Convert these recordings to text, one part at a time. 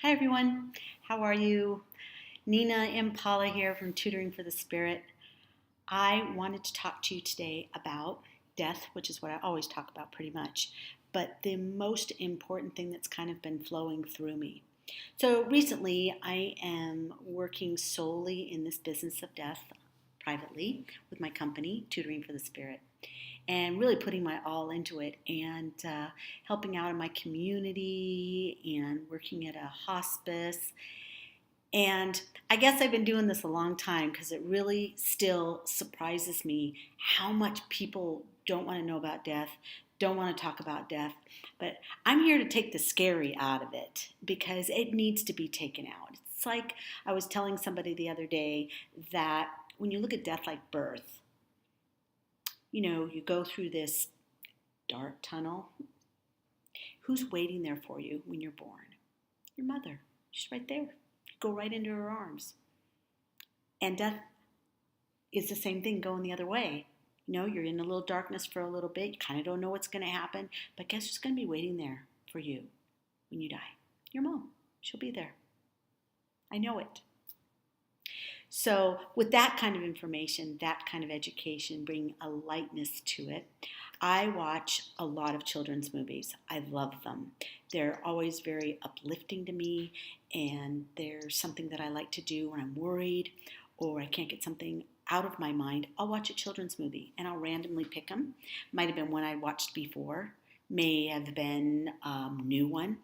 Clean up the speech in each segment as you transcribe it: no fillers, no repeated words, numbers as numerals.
Hi everyone, how are you? Nina Impala here from Tutoring for the Spirit. I wanted to talk to you today about death, which is what I always talk about pretty much, but the most important thing that's kind of been flowing through me. So recently, I am working solely in this business of death privately with my company, Tutoring for the Spirit, and really putting my all into it and helping out in my community and working at a hospice. And I guess I've been doing this a long time because it really still surprises me how much people don't want to know about death, don't want to talk about death. But I'm here to take the scary out of it because it needs to be taken out. It's like I was telling somebody the other day that when you look at death like birth, you go through this dark tunnel. Who's waiting there for you when you're born? Your mother. She's right there. Go right into her arms. And death is the same thing going the other way. You're in a little darkness for a little bit. You kind of don't know what's going to happen. But guess who's going to be waiting there for you when you die? Your mom. She'll be there. I know it. So with that kind of information, that kind of education, bringing a lightness to it, I watch a lot of children's movies. I love them. They're always very uplifting to me, and they're something that I like to do when I'm worried or I can't get something out of my mind. I'll watch a children's movie, and I'll randomly pick them. Might have been one I watched before, may have been a new one.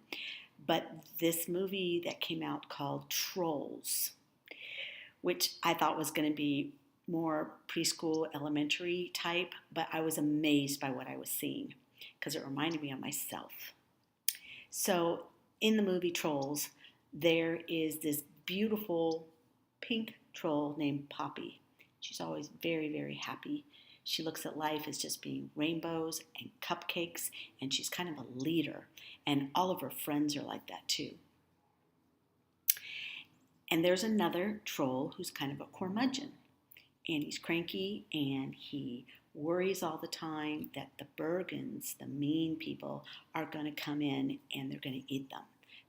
But this movie that came out called Trolls, which I thought was going to be more preschool, elementary type, but I was amazed by what I was seeing because it reminded me of myself. So in the movie Trolls, there is this beautiful pink troll named Poppy. She's always very, very happy. She looks at life as just being rainbows and cupcakes, and she's kind of a leader. And all of her friends are like that too. And there's another troll who's kind of a curmudgeon. And he's cranky and he worries all the time that the Bergens, the mean people, are going to come in and they're going to eat them.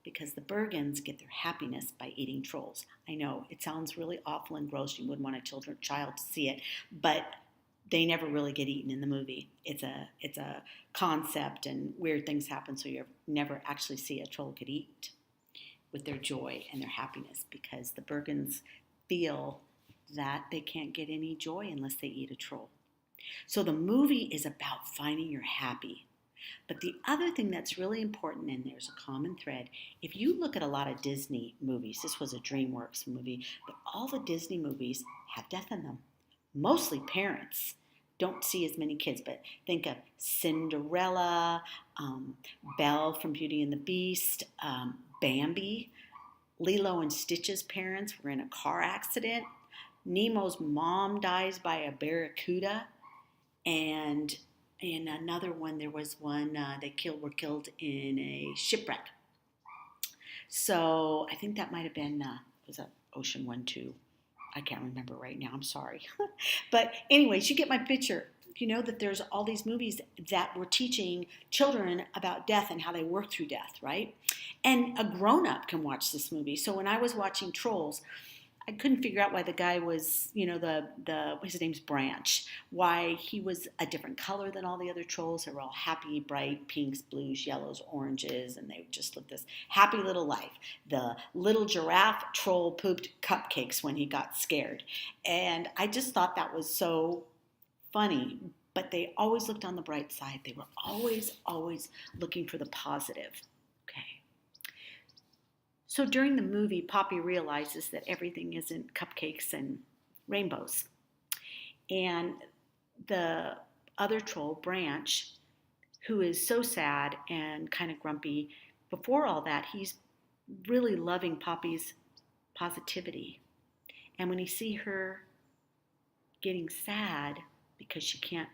Because the Bergens get their happiness by eating trolls. I know, it sounds really awful and gross. You wouldn't want a child to see it. But they never really get eaten in the movie. It's a concept and weird things happen, so you never actually see a troll get eaten with their joy and their happiness, because the Bergens feel that they can't get any joy unless they eat a troll. So the movie is about finding your happy. But the other thing that's really important, and there's a common thread, if you look at a lot of Disney movies, this was a DreamWorks movie, but all the Disney movies have death in them. Mostly parents don't see as many kids, but think of Cinderella, Belle from Beauty and the Beast, Bambi. Lilo and Stitch's parents were in a car accident. Nemo's mom dies by a barracuda. And in another one, there was one were killed in a shipwreck. So I think that might have been, was that Ocean 1, 2? I can't remember right now. I'm sorry. But anyways, you get my picture. You know that there's all these movies that were teaching children about death and how they work through death, right? And a grown-up can watch this movie. So when I was watching Trolls, I couldn't figure out why the guy was, his name's Branch, why he was a different color than all the other trolls. They were all happy, bright, pinks, blues, yellows, oranges, and they just lived this happy little life. The little giraffe troll pooped cupcakes when he got scared. And I just thought that was so funny, but they always looked on the bright side. They were always, always looking for the positive. Okay. So during the movie, Poppy realizes that everything isn't cupcakes and rainbows. And the other troll, Branch, who is so sad and kind of grumpy, before all that, he's really loving Poppy's positivity. And when he sees her getting sad because she can't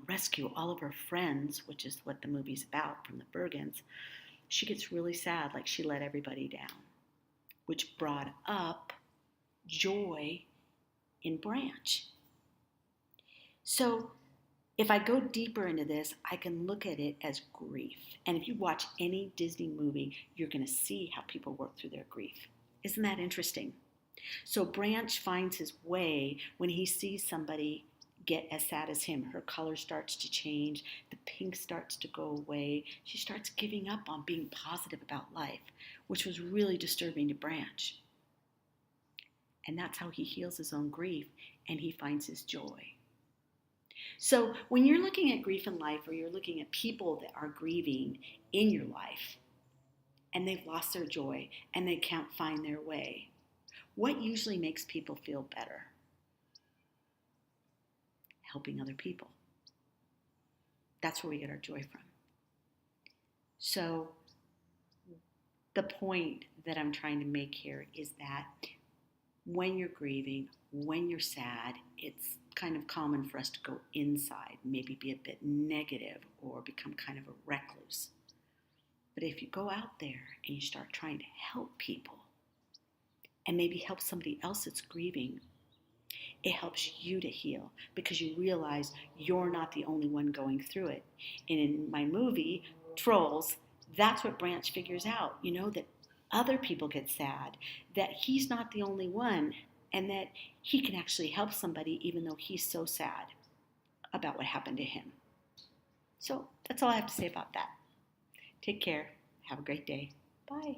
rescue all of her friends, which is what the movie's about, from the Bergens, she gets really sad, like she let everybody down, which brought up joy in Branch. So If I go deeper into this, I can look at it as grief. And if you watch any Disney movie, you're going to see how people work through their grief. Isn't that interesting? So Branch finds his way when he sees somebody get as sad as him. Her color starts to change, the pink starts to go away. She starts giving up on being positive about life, which was really disturbing to Branch. And that's how he heals his own grief and he finds his joy. So when you're looking at grief in life, or you're looking at people that are grieving in your life and they've lost their joy and they can't find their way, what usually makes people feel better? Helping other people. That's where we get our joy from. So the point that I'm trying to make here is that when you're grieving, when you're sad, it's kind of common for us to go inside, maybe be a bit negative or become kind of a recluse. But if you go out there and you start trying to help people and maybe help somebody else that's grieving, it helps you to heal because you realize you're not the only one going through it. And in my movie, Trolls, that's what Branch figures out, that other people get sad, that he's not the only one, and that he can actually help somebody even though he's so sad about what happened to him. So that's all I have to say about that. Take care. Have a great day. Bye.